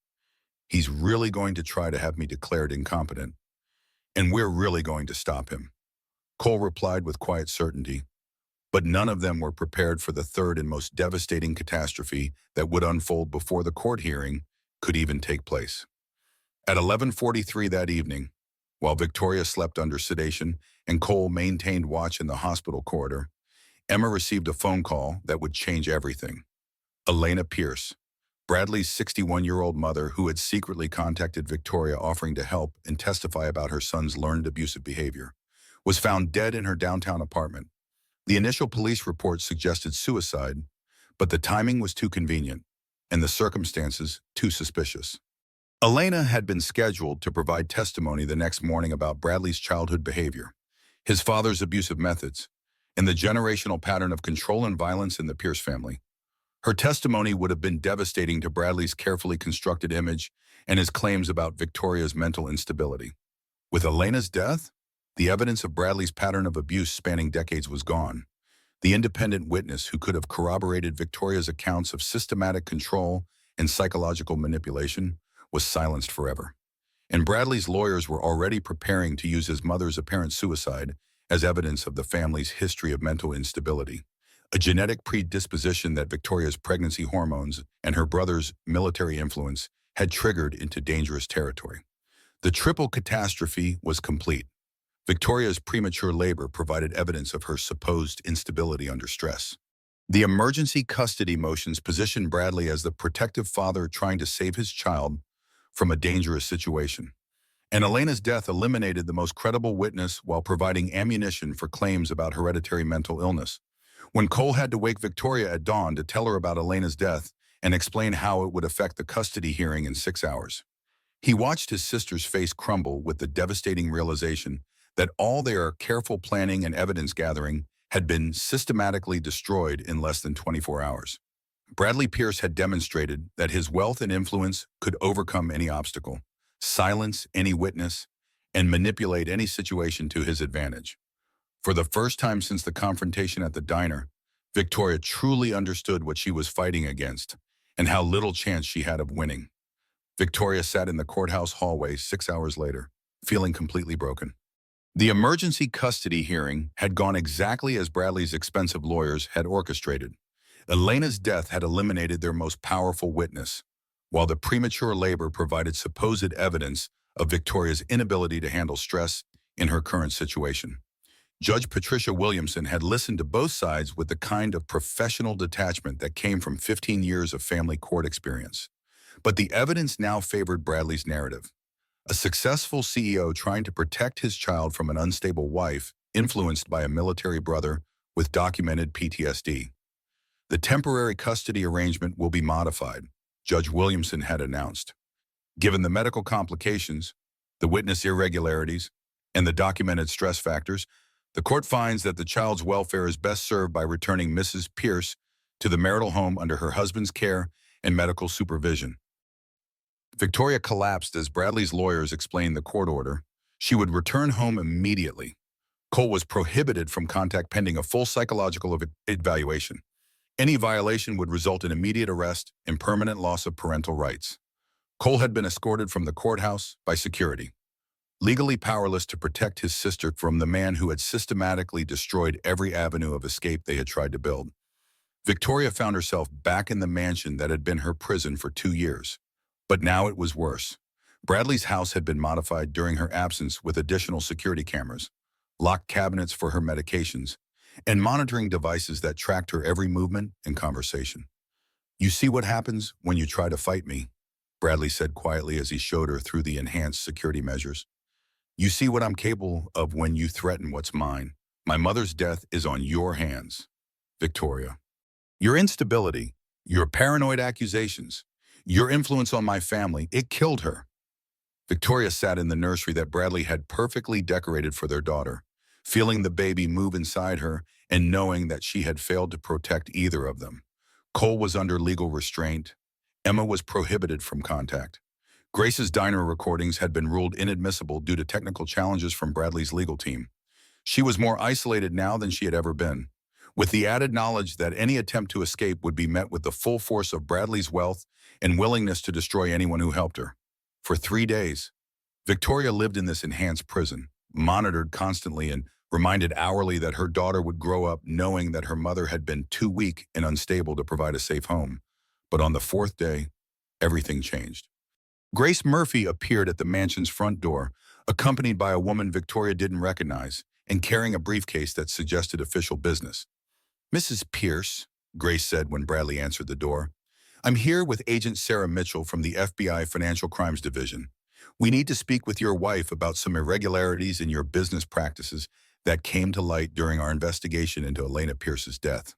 "He's really going to try to have me declared incompetent, and we're really going to stop him," Cole replied with quiet certainty. But none of them were prepared for the third and most devastating catastrophe that would unfold before the court hearing could even take place. At 11:43 that evening, while Victoria slept under sedation and Cole maintained watch in the hospital corridor, Emma received a phone call that would change everything. Elena Pierce, Bradley's 61-year-old mother who had secretly contacted Victoria offering to help and testify about her son's learned abusive behavior, was found dead in her downtown apartment. The initial police report suggested suicide, but the timing was too convenient and the circumstances too suspicious. Elena had been scheduled to provide testimony the next morning about Bradley's childhood behavior, his father's abusive methods, and the generational pattern of control and violence in the Pierce family. Her testimony would have been devastating to Bradley's carefully constructed image and his claims about Victoria's mental instability. With Elena's death, the evidence of Bradley's pattern of abuse spanning decades was gone. The independent witness who could have corroborated Victoria's accounts of systematic control and psychological manipulation was silenced forever. And Bradley's lawyers were already preparing to use his mother's apparent suicide as evidence of the family's history of mental instability, a genetic predisposition that Victoria's pregnancy hormones and her brother's military influence had triggered into dangerous territory. The triple catastrophe was complete. Victoria's premature labor provided evidence of her supposed instability under stress. The emergency custody motions positioned Bradley as the protective father trying to save his child from a dangerous situation. And Elena's death eliminated the most credible witness while providing ammunition for claims about hereditary mental illness. When Cole had to wake Victoria at dawn to tell her about Elena's death and explain how it would affect the custody hearing in 6 hours, he watched his sister's face crumble with the devastating realization that all their careful planning and evidence gathering had been systematically destroyed in less than 24 hours. Bradley Pierce had demonstrated that his wealth and influence could overcome any obstacle, silence any witness, and manipulate any situation to his advantage. For the first time since the confrontation at the diner, Victoria truly understood what she was fighting against and how little chance she had of winning. Victoria sat in the courthouse hallway 6 hours later, feeling completely broken. The emergency custody hearing had gone exactly as Bradley's expensive lawyers had orchestrated. Elena's death had eliminated their most powerful witness, while the premature labor provided supposed evidence of Victoria's inability to handle stress in her current situation. Judge Patricia Williamson had listened to both sides with the kind of professional detachment that came from 15 years of family court experience. But the evidence now favored Bradley's narrative. A successful CEO trying to protect his child from an unstable wife, influenced by a military brother with documented PTSD. The temporary custody arrangement will be modified, Judge Williamson had announced. Given the medical complications, the witness irregularities, and the documented stress factors, the court finds that the child's welfare is best served by returning Mrs. Pierce to the marital home under her husband's care and medical supervision. Victoria collapsed as Bradley's lawyers explained the court order. She would return home immediately. Cole was prohibited from contact pending a full psychological evaluation. Any violation would result in immediate arrest and permanent loss of parental rights. Cole had been escorted from the courthouse by security, legally powerless to protect his sister from the man who had systematically destroyed every avenue of escape they had tried to build. Victoria found herself back in the mansion that had been her prison for 2 years. But now it was worse. Bradley's house had been modified during her absence with additional security cameras, locked cabinets for her medications, and monitoring devices that tracked her every movement and conversation. "You see what happens when you try to fight me," Bradley said quietly as he showed her through the enhanced security measures. "You see what I'm capable of when you threaten what's mine. My mother's death is on your hands, Victoria. Your instability, your paranoid accusations, your influence on my family, it killed her." Victoria sat in the nursery that Bradley had perfectly decorated for their daughter, feeling the baby move inside her and knowing that she had failed to protect either of them. Cole was under legal restraint. Emma was prohibited from contact. Grace's diner recordings had been ruled inadmissible due to technical challenges from Bradley's legal team. She was more isolated now than she had ever been, with the added knowledge that any attempt to escape would be met with the full force of Bradley's wealth and willingness to destroy anyone who helped her. For 3 days, Victoria lived in this enhanced prison, monitored constantly and reminded hourly that her daughter would grow up knowing that her mother had been too weak and unstable to provide a safe home. But on the 4th day, everything changed. Grace Murphy appeared at the mansion's front door, accompanied by a woman Victoria didn't recognize and carrying a briefcase that suggested official business. "Mrs. Pierce," Grace said when Bradley answered the door, "I'm here with Agent Sarah Mitchell from the FBI Financial Crimes Division. We need to speak with your wife about some irregularities in your business practices that came to light during our investigation into Elena Pierce's death."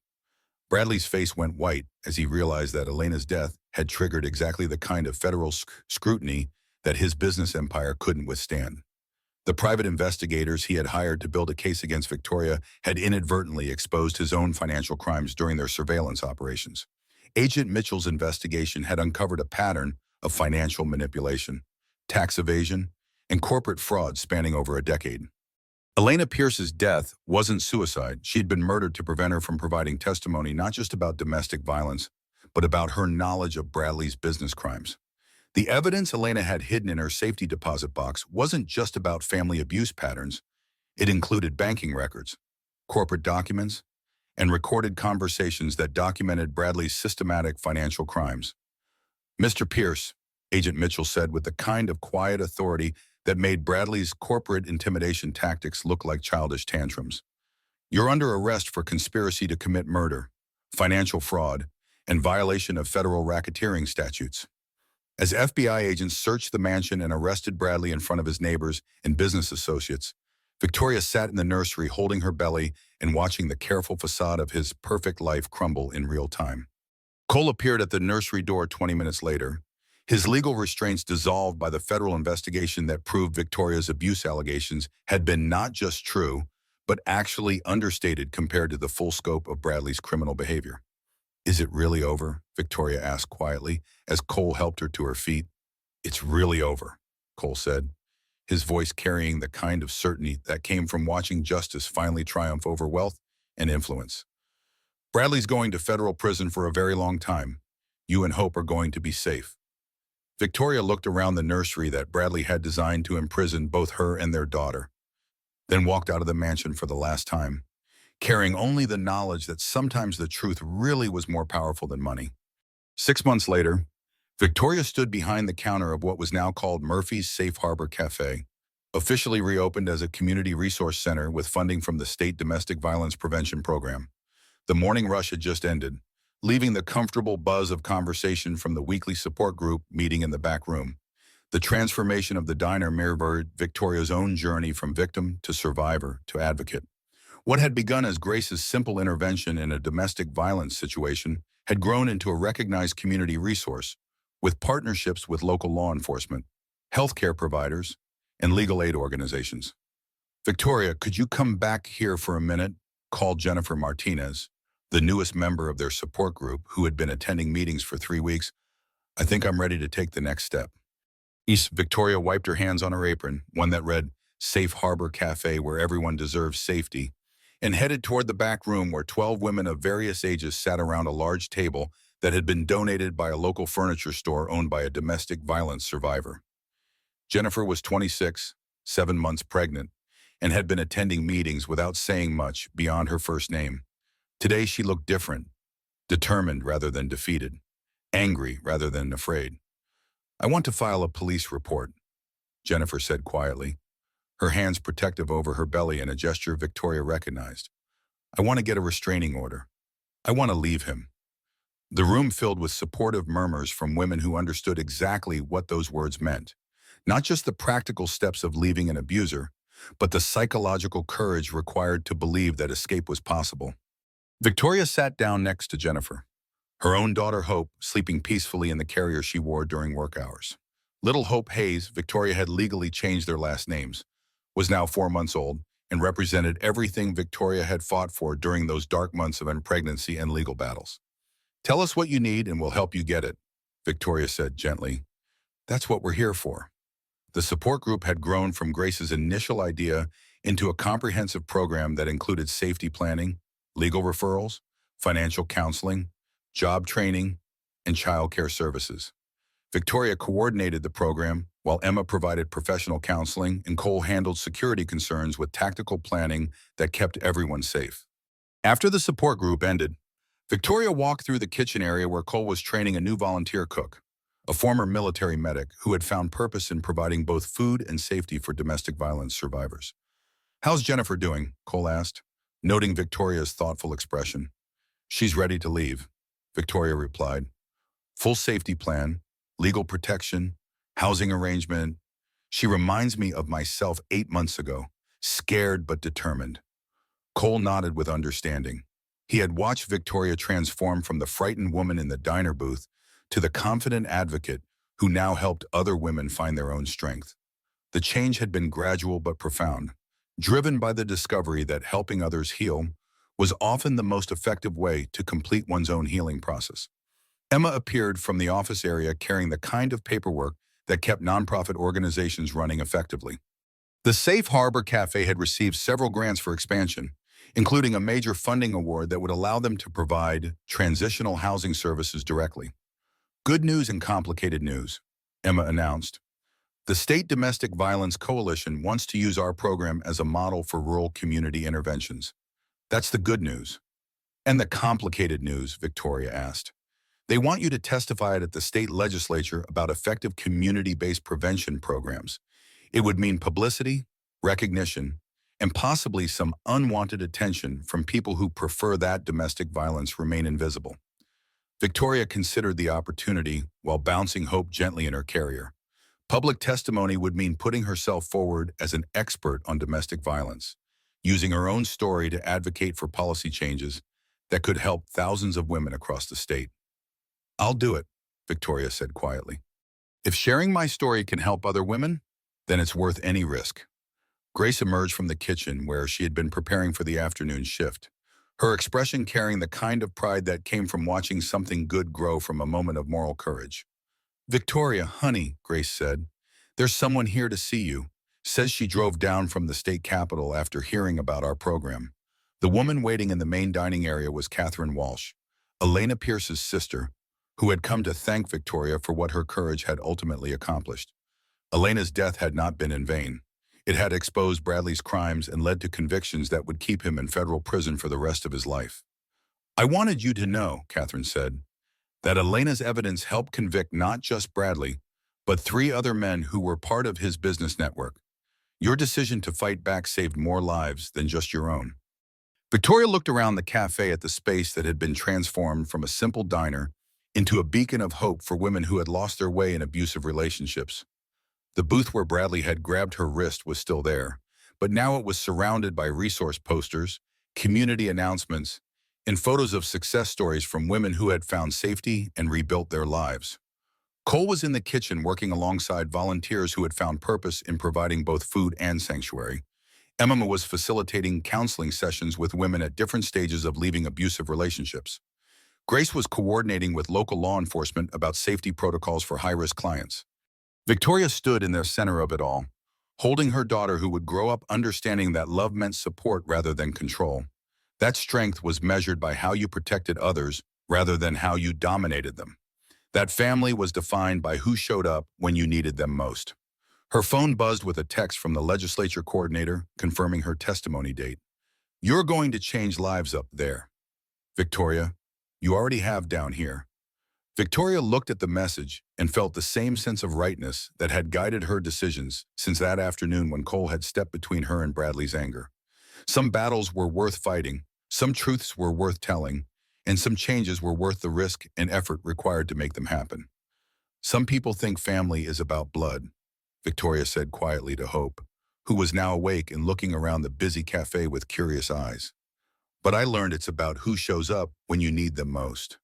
Bradley's face went white as he realized that Elena's death had triggered exactly the kind of federal scrutiny that his business empire couldn't withstand. The private investigators he had hired to build a case against Victoria had inadvertently exposed his own financial crimes during their surveillance operations. Agent Mitchell's investigation had uncovered a pattern of financial manipulation, tax evasion, and corporate fraud spanning over a decade. Elena Pierce's death wasn't suicide. She had been murdered to prevent her from providing testimony not just about domestic violence, but about her knowledge of Bradley's business crimes. The evidence Elena had hidden in her safety deposit box wasn't just about family abuse patterns. It included banking records, corporate documents, and recorded conversations that documented Bradley's systematic financial crimes. "Mr. Pierce," Agent Mitchell said with the kind of quiet authority that made Bradley's corporate intimidation tactics look like childish tantrums, "you're under arrest for conspiracy to commit murder, financial fraud, and violation of federal racketeering statutes." As FBI agents searched the mansion and arrested Bradley in front of his neighbors and business associates, Victoria sat in the nursery holding her belly and watching the careful facade of his perfect life crumble in real time. Cole appeared at the nursery door 20 minutes later, his legal restraints dissolved by the federal investigation that proved Victoria's abuse allegations had been not just true, but actually understated compared to the full scope of Bradley's criminal behavior. "Is it really over?" Victoria asked quietly as Cole helped her to her feet. "It's really over," Cole said, his voice carrying the kind of certainty that came from watching justice finally triumph over wealth and influence. Bradley's going to federal prison for a very long time. You and Hope are going to be safe. Victoria looked around the nursery that Bradley had designed to imprison both her and their daughter, then walked out of the mansion for the last time, carrying only the knowledge that sometimes the truth really was more powerful than money. 6 months later, Victoria stood behind the counter of what was now called Murphy's Safe Harbor Cafe, officially reopened as a community resource center with funding from the state domestic violence prevention program. The morning rush had just ended, leaving the comfortable buzz of conversation from the weekly support group meeting in the back room. The transformation of the diner mirrored Victoria's own journey from victim to survivor to advocate. What had begun as Grace's simple intervention in a domestic violence situation had grown into a recognized community resource, with partnerships with local law enforcement, healthcare providers, and legal aid organizations. "Victoria, could you come back here for a minute?" called Jennifer Martinez, the newest member of their support group who had been attending meetings for 3 weeks. "I think I'm ready to take the next step." Victoria wiped her hands on her apron, one that read, "Safe Harbor Cafe, where everyone deserves safety," and headed toward the back room where 12 women of various ages sat around a large table that had been donated by a local furniture store owned by a domestic violence survivor. Jennifer was 26, 7 months pregnant, and had been attending meetings without saying much beyond her first name. Today she looked different, determined rather than defeated, angry rather than afraid. "I want to file a police report," Jennifer said quietly, her hands protective over her belly in a gesture Victoria recognized. "I want to get a restraining order. I want to leave him." The room filled with supportive murmurs from women who understood exactly what those words meant. Not just the practical steps of leaving an abuser, but the psychological courage required to believe that escape was possible. Victoria sat down next to Jennifer, her own daughter Hope sleeping peacefully in the carrier she wore during work hours. Little Hope Hayes, Victoria had legally changed their last names, was now 4 months old, and represented everything Victoria had fought for during those dark months of pregnancy and legal battles. "Tell us what you need and we'll help you get it," Victoria said gently. "That's what we're here for." The support group had grown from Grace's initial idea into a comprehensive program that included safety planning, legal referrals, financial counseling, job training, and childcare services. Victoria coordinated the program, while Emma provided professional counseling and Cole handled security concerns with tactical planning that kept everyone safe. After the support group ended, Victoria walked through the kitchen area where Cole was training a new volunteer cook, a former military medic who had found purpose in providing both food and safety for domestic violence survivors. "How's Jennifer doing?" Cole asked, noting Victoria's thoughtful expression. "She's ready to leave," Victoria replied. "Full safety plan, legal protection, housing arrangement. She reminds me of myself 8 months ago, scared but determined." Cole nodded with understanding. He had watched Victoria transform from the frightened woman in the diner booth to the confident advocate who now helped other women find their own strength. The change had been gradual but profound, driven by the discovery that helping others heal was often the most effective way to complete one's own healing process. Emma appeared from the office area carrying the kind of paperwork that kept nonprofit organizations running effectively. The Safe Harbor Cafe had received several grants for expansion, including a major funding award that would allow them to provide transitional housing services directly. "Good news and complicated news," Emma announced. "The State Domestic Violence Coalition wants to use our program as a model for rural community interventions." "That's the good news." "And the complicated news?" Victoria asked. "They want you to testify at the state legislature about effective community-based prevention programs. It would mean publicity, recognition, and possibly some unwanted attention from people who prefer that domestic violence remain invisible." Victoria considered the opportunity while bouncing Hope gently in her carrier. Public testimony would mean putting herself forward as an expert on domestic violence, using her own story to advocate for policy changes that could help thousands of women across the state. "I'll do it," Victoria said quietly. "If sharing my story can help other women, then it's worth any risk." Grace emerged from the kitchen where she had been preparing for the afternoon shift, her expression carrying the kind of pride that came from watching something good grow from a moment of moral courage. "Victoria, honey," Grace said, "there's someone here to see you. Says she drove down from the state capitol after hearing about our program." The woman waiting in the main dining area was Catherine Walsh, Elena Pierce's sister, who had come to thank Victoria for what her courage had ultimately accomplished. Elena's death had not been in vain. It had exposed Bradley's crimes and led to convictions that would keep him in federal prison for the rest of his life. "I wanted you to know," Catherine said, "that Elena's evidence helped convict not just Bradley, but 3 other men who were part of his business network. Your decision to fight back saved more lives than just your own." Victoria looked around the cafe at the space that had been transformed from a simple diner into a beacon of hope for women who had lost their way in abusive relationships. The booth where Bradley had grabbed her wrist was still there, but now it was surrounded by resource posters, community announcements, and photos of success stories from women who had found safety and rebuilt their lives. Cole was in the kitchen working alongside volunteers who had found purpose in providing both food and sanctuary. Emma was facilitating counseling sessions with women at different stages of leaving abusive relationships. Grace was coordinating with local law enforcement about safety protocols for high-risk clients. Victoria stood in the center of it all, holding her daughter who would grow up understanding that love meant support rather than control. That strength was measured by how you protected others rather than how you dominated them. That family was defined by who showed up when you needed them most. Her phone buzzed with a text from the legislature coordinator confirming her testimony date. "You're going to change lives up there, Victoria. You already have down here." Victoria looked at the message and felt the same sense of rightness that had guided her decisions since that afternoon when Cole had stepped between her and Bradley's anger. Some battles were worth fighting, some truths were worth telling, and some changes were worth the risk and effort required to make them happen. "Some people think family is about blood," Victoria said quietly to Hope, who was now awake and looking around the busy cafe with curious eyes. "But I learned it's about who shows up when you need them most."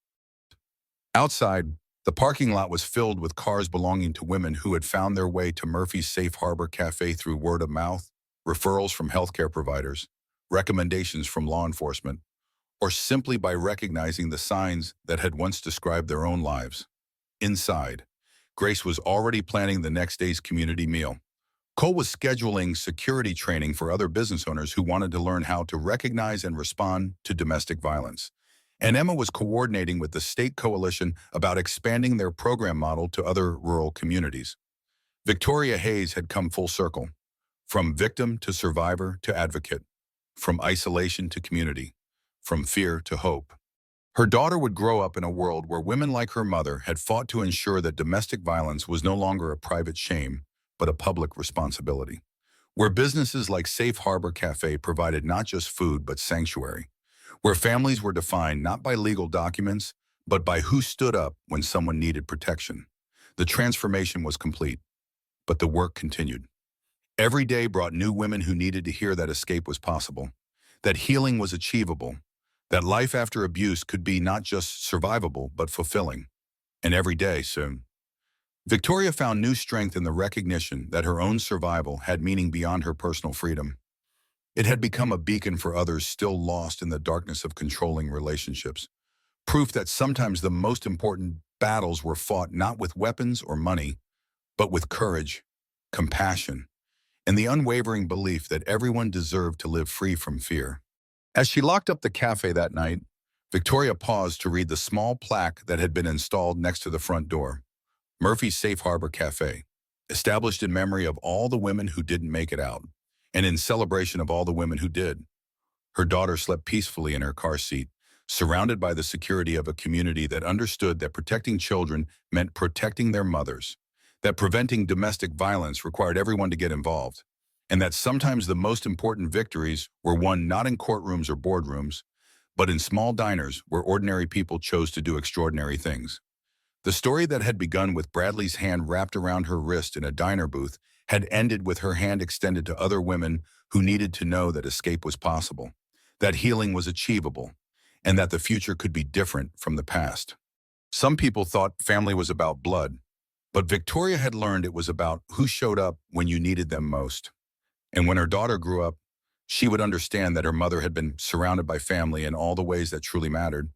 Outside, the parking lot was filled with cars belonging to women who had found their way to Murphy's Safe Harbor Cafe through word of mouth, referrals from healthcare providers, recommendations from law enforcement, or simply by recognizing the signs that had once described their own lives. Inside, Grace was already planning the next day's community meal. Cole was scheduling security training for other business owners who wanted to learn how to recognize and respond to domestic violence. And Emma was coordinating with the state coalition about expanding their program model to other rural communities. Victoria Hayes had come full circle, from victim to survivor to advocate, from isolation to community, from fear to hope. Her daughter would grow up in a world where women like her mother had fought to ensure that domestic violence was no longer a private shame, but a public responsibility. Where businesses like Safe Harbor Cafe provided not just food, but sanctuary. Where families were defined not by legal documents, but by who stood up when someone needed protection. The transformation was complete, but the work continued. Every day brought new women who needed to hear that escape was possible, that healing was achievable, that life after abuse could be not just survivable, but fulfilling. And every day soon. Victoria found new strength in the recognition that her own survival had meaning beyond her personal freedom. It had become a beacon for others still lost in the darkness of controlling relationships. Proof that sometimes the most important battles were fought not with weapons or money, but with courage, compassion, and the unwavering belief that everyone deserved to live free from fear. As she locked up the cafe that night, Victoria paused to read the small plaque that had been installed next to the front door. Murphy's Safe Harbor Cafe, established in memory of all the women who didn't make it out, and in celebration of all the women who did. Her daughter slept peacefully in her car seat, surrounded by the security of a community that understood that protecting children meant protecting their mothers, that preventing domestic violence required everyone to get involved, and that sometimes the most important victories were won not in courtrooms or boardrooms, but in small diners where ordinary people chose to do extraordinary things. The story that had begun with Bradley's hand wrapped around her wrist in a diner booth had ended with her hand extended to other women who needed to know that escape was possible, that healing was achievable, and that the future could be different from the past. Some people thought family was about blood, but Victoria had learned it was about who showed up when you needed them most. And when her daughter grew up, she would understand that her mother had been surrounded by family in all the ways that truly mattered.